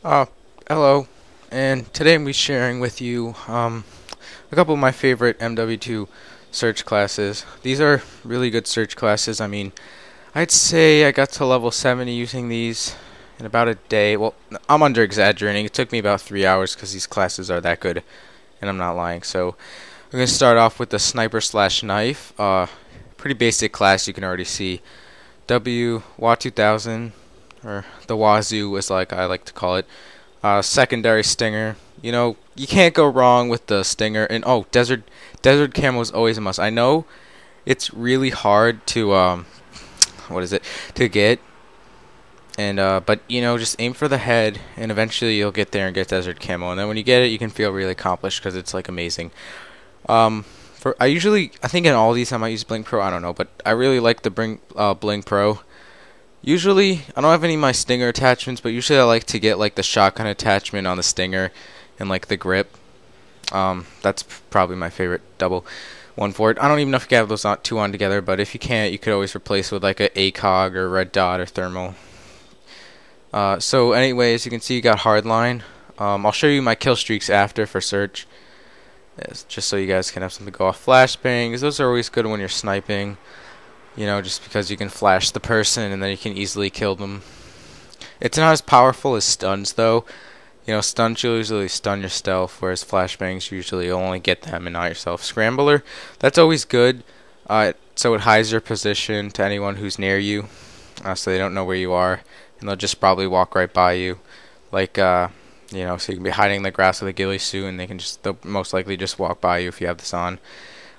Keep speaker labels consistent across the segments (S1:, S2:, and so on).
S1: Uh, Hello, and today I'm be sharing with you a couple of my favorite MW2 search classes. These are really good search classes. I mean, I'd say I got to level 70 using these in about a day. Well, I'm under exaggerating. It took me about 3 hours because these classes are that good, and I'm not lying. So I'm going to start off with the sniper slash knife. Pretty basic class, you can already see. W2000, or the Wazoo is like I like to call it. Secondary stinger. You know, you can't go wrong with the stinger. And oh, desert camo is always a must. I know it's really hard to what is it to get, and but you know, just aim for the head, and eventually you'll get there and get desert camo. And then when you get it, you can feel really accomplished because it's like amazing. For I think in all these I might use Blink Pro. I don't know, but I really like the Blink Pro. Usually, I don't have any of my stinger attachments, but usually I like to get like the shotgun attachment on the stinger and like the grip. That's probably my favorite double one for it. I don't even know if you can have those two on together, but if you can't, you could always replace with like a ACOG or red dot or thermal. So anyways, you can see you got hardline. I'll show you my kill streaks after for search, just so you guys can have something to go off. Flashbangs, those are always good when you're sniping. You know, just because you can flash the person and then you can easily kill them. It's not as powerful as stuns, though. You know, stuns usually stun your stealth, whereas flashbangs usually only get them and not yourself. Scrambler, that's always good. So it hides your position to anyone who's near you, so they don't know where you are, and they'll just probably walk right by you. Like, you know, so you can be hiding in the grass with a ghillie suit, and they'll most likely just walk by you if you have this on.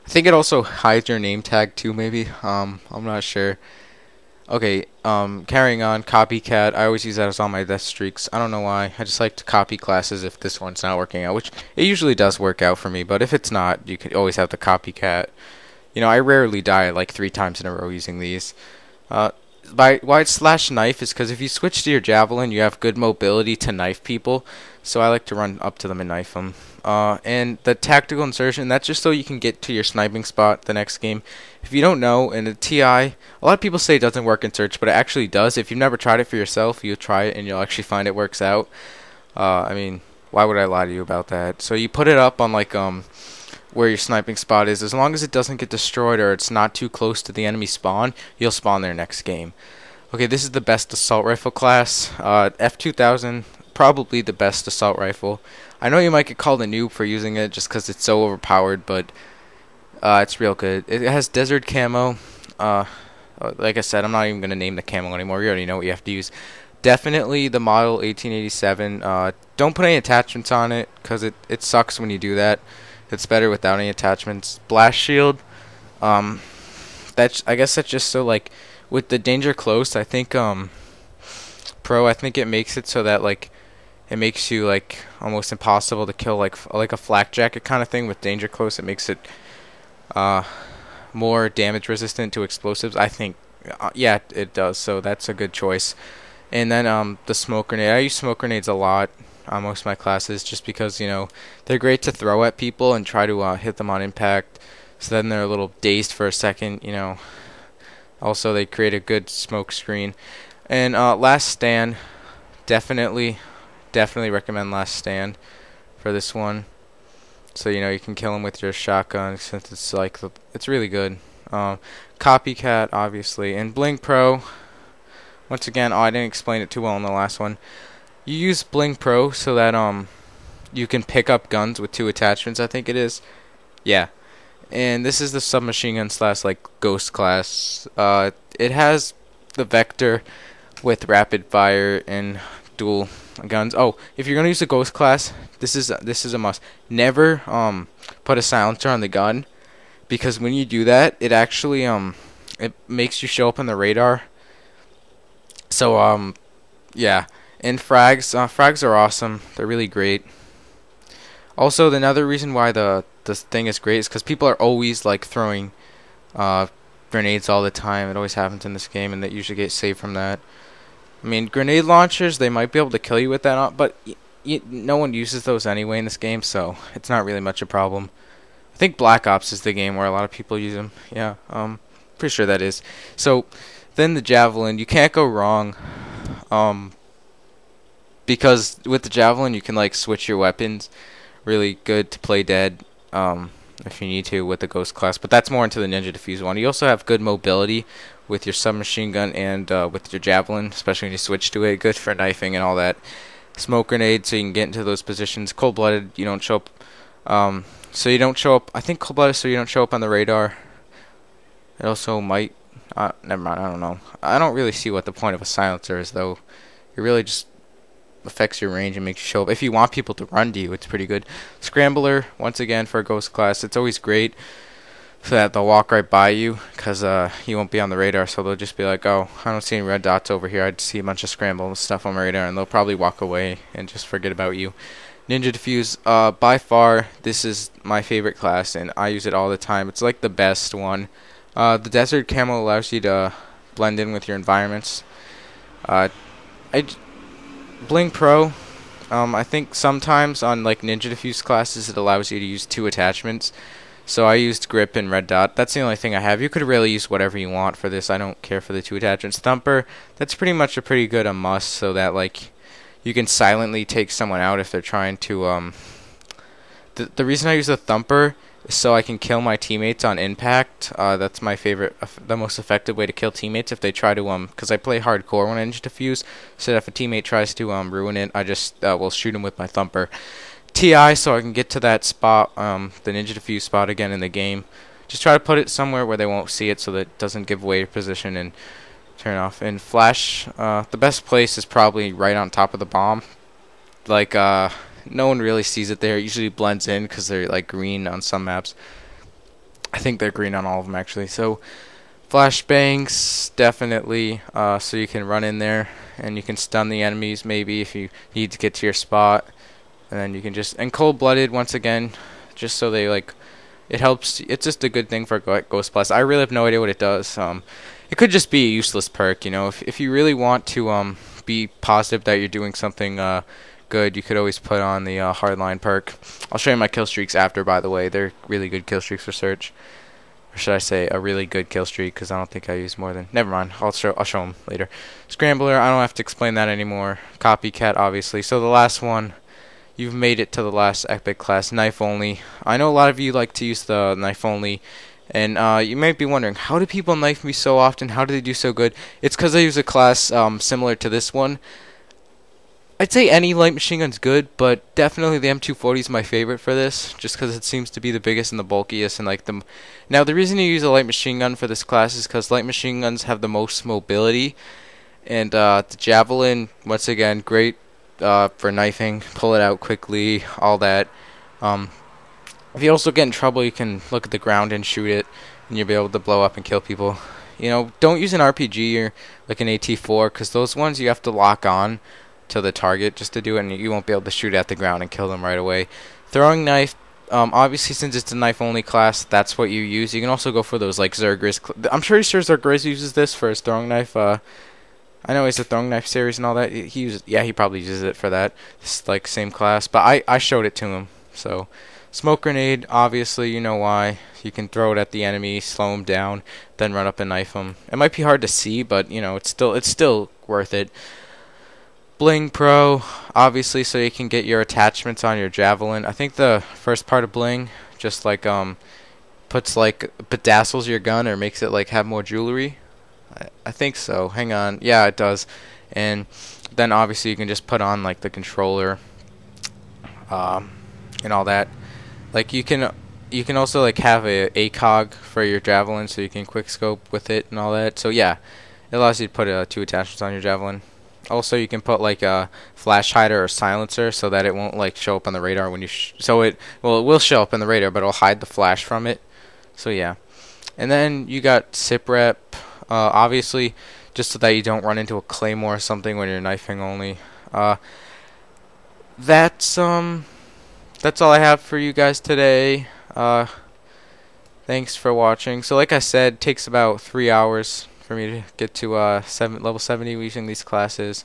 S1: I think it also hides your name tag too, maybe. I'm not sure. Okay, carrying on, copycat. I always use that as all my death streaks. I don't know why. I just like to copy classes if this one's not working out, which it usually does work out for me, but if it's not, you can always have the copycat. You know, I rarely die like 3 times in a row using these. Why it's slash knife is because if you switch to your javelin, you have good mobility to knife people. So I like to run up to them and knife them. And the tactical insertion, that's just so you can get to your sniping spot the next game. If you don't know, in the TI, a lot of people say it doesn't work in search, but it actually does. If you've never tried it for yourself, you'll try it and you'll actually find it works out. I mean, why would I lie to you about that? So you put it up on like where your sniping spot is. As long as it doesn't get destroyed or it's not too close to the enemy spawn, you'll spawn there next game. Okay, this is the best assault rifle class. F2000, probably the best assault rifle. I know you might get called a noob for using it just because it's so overpowered, but it's real good. It has desert camo. Like I said, I'm not even going to name the camo anymore. You already know what you have to use. Definitely the model 1887. Don't put any attachments on it because it sucks when you do that. It's better without any attachments. Blast shield. I guess that's just so like with the danger close. I think pro. I think it makes it so that like it makes you like almost impossible to kill like a flak jacket kind of thing with danger close. It makes it more damage resistant to explosives. I think yeah, it does. So that's a good choice. And then the smoke grenade. I use smoke grenades a lot on most of my classes just because, you know, they're great to throw at people and try to hit them on impact. So then they're a little dazed for a second, you know. Also, they create a good smoke screen. And last stand, definitely recommend last stand for this one. So, you know, you can kill them with your shotgun since it's like it's really good. Copycat, obviously, and Blink Pro. Once again, I didn't explain it too well in the last one. You use Blink Pro so that you can pick up guns with 2 attachments, I think it is. Yeah. And this is the submachine gun slash like ghost class. It has the vector with rapid fire and dual guns. Oh, if you're gonna use the ghost class, this is a must. Never put a silencer on the gun because when you do that, it actually it makes you show up on the radar. So yeah. And frags are awesome. They're really great. Also, another reason why the thing is great is because people are always like throwing grenades all the time. It always happens in this game, and they usually get saved from that. I mean, grenade launchers, they might be able to kill you with that, but no one uses those anyway in this game, so it's not really much a problem. I think Black Ops is the game where a lot of people use them. Yeah, pretty sure that is. So then the javelin, you can't go wrong. because with the javelin you can like switch your weapons. Really good to play dead. If you need to with the ghost class, but that's more into the ninja defuse one. You also have good mobility with your submachine gun and with your javelin, especially when you switch to it. Good for knifing and all that. Smoke grenade, so you can get into those positions. Cold blooded, you don't show up. So you don't show up. I think cold blooded, so you don't show up on the radar. It also might. Never mind. I don't know. I don't really see what the point of a silencer is, though. It really just affects your range and makes you show up. If you want people to run to you, it's pretty good. Scrambler, once again, for a ghost class, it's always great so that they'll walk right by you, because you won't be on the radar, so they'll just be like, oh, I don't see any red dots over here. I see a bunch of scramble stuff on my radar, and they'll probably walk away and just forget about you. Ninja Diffuse, by far, this is my favorite class, and I use it all the time. It's like the best one. The Desert Camo allows you to blend in with your environments. Bling Pro, I think sometimes on like Ninja Diffuse classes it allows you to use 2 attachments. So I used Grip and Red Dot. That's the only thing I have. You could really use whatever you want for this. I don't care for the 2 attachments. Thumper, that's pretty much a pretty good must, so that like you can silently take someone out if they're trying to the reason I use the Thumper is so I can kill my teammates on impact. That's my favorite, the most effective way to kill teammates if they try to because I play hardcore when I Ninja Diffuse, so that if a teammate tries to ruin it, I just will shoot him with my Thumper. TI, so I can get to that spot, the Ninja Diffuse spot again in the game. Just try to put it somewhere where they won't see it, so that it doesn't give away your position and turn off. And Flash, the best place is probably right on top of the bomb. Like no one really sees it there. It usually blends in because they're like green on some maps. I think they're green on all of them actually. So flashbangs, definitely, so you can run in there and you can stun the enemies maybe if you need to get to your spot. And then you can just, and cold-blooded once again, just so they like, it helps. It's just a good thing for Ghost Plus. I really have no idea what it does. It could just be a useless perk, you know. If you really want to be positive that you're doing something good, you could always put on the hardline perk. I'll show you my kill streaks after, by the way. They're really good kill streaks for search. Or should I say a really good kill streak, because I don't think I use more than... Never mind, I'll show them later. Scrambler, I don't have to explain that anymore. Copycat, obviously. So the last one, you've made it to the last epic class, knife only. I know a lot of you like to use the knife only, and you might be wondering, how do people knife me so often? How do they do so good? It's because I use a class similar to this one. I'd say any light machine gun's good, but definitely the M240 is my favorite for this, just because it seems to be the biggest and the bulkiest. And like now the reason you use a light machine gun for this class is because light machine guns have the most mobility, and the javelin, once again, great for knifing, pull it out quickly, all that. If you also get in trouble, you can look at the ground and shoot it, and you'll be able to blow up and kill people. You know, don't use an RPG or like an AT4, because those ones you have to lock on to the target just to do it, and you won't be able to shoot at the ground and kill them right away. Throwing knife, obviously since it's a knife only class, that's what you use. You can also go for those like Zergris. I'm sure Zergris uses this for his throwing knife. I know he's a throwing knife series and all that. He probably uses it for that. It's like same class, but I showed it to him. So smoke grenade, obviously you know why. You can throw it at the enemy, slow him down, then run up and knife him. It might be hard to see, but you know it's still worth it. Bling Pro, obviously, so you can get your attachments on your javelin. I think the first part of Bling just like bedazzles your gun or makes it like have more jewelry. I think so. Hang on. Yeah, it does. And then obviously you can just put on like the controller and all that. Like you can also like have a ACOG for your javelin, so you can quick scope with it and all that. So yeah, it allows you to put 2 attachments on your javelin. Also, you can put like a flash hider or silencer so that it won't like show up on the radar when you it will show up in the radar, but it'll hide the flash from it. So yeah. And then you got sip rep, obviously, just so that you don't run into a claymore or something when you're knifing only. That's all I have for you guys today. Thanks for watching. So like I said, it takes about 3 hours for me to get to level 70 using these classes.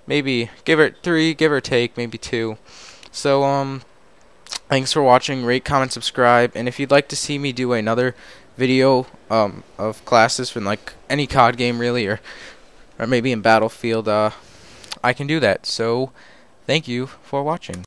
S1: Maybe give it 3, give or take, maybe 2. So thanks for watching. Rate, comment, subscribe, and if you'd like to see me do another video of classes from like any COD game really, or maybe in Battlefield, I can do that. So Thank you for watching.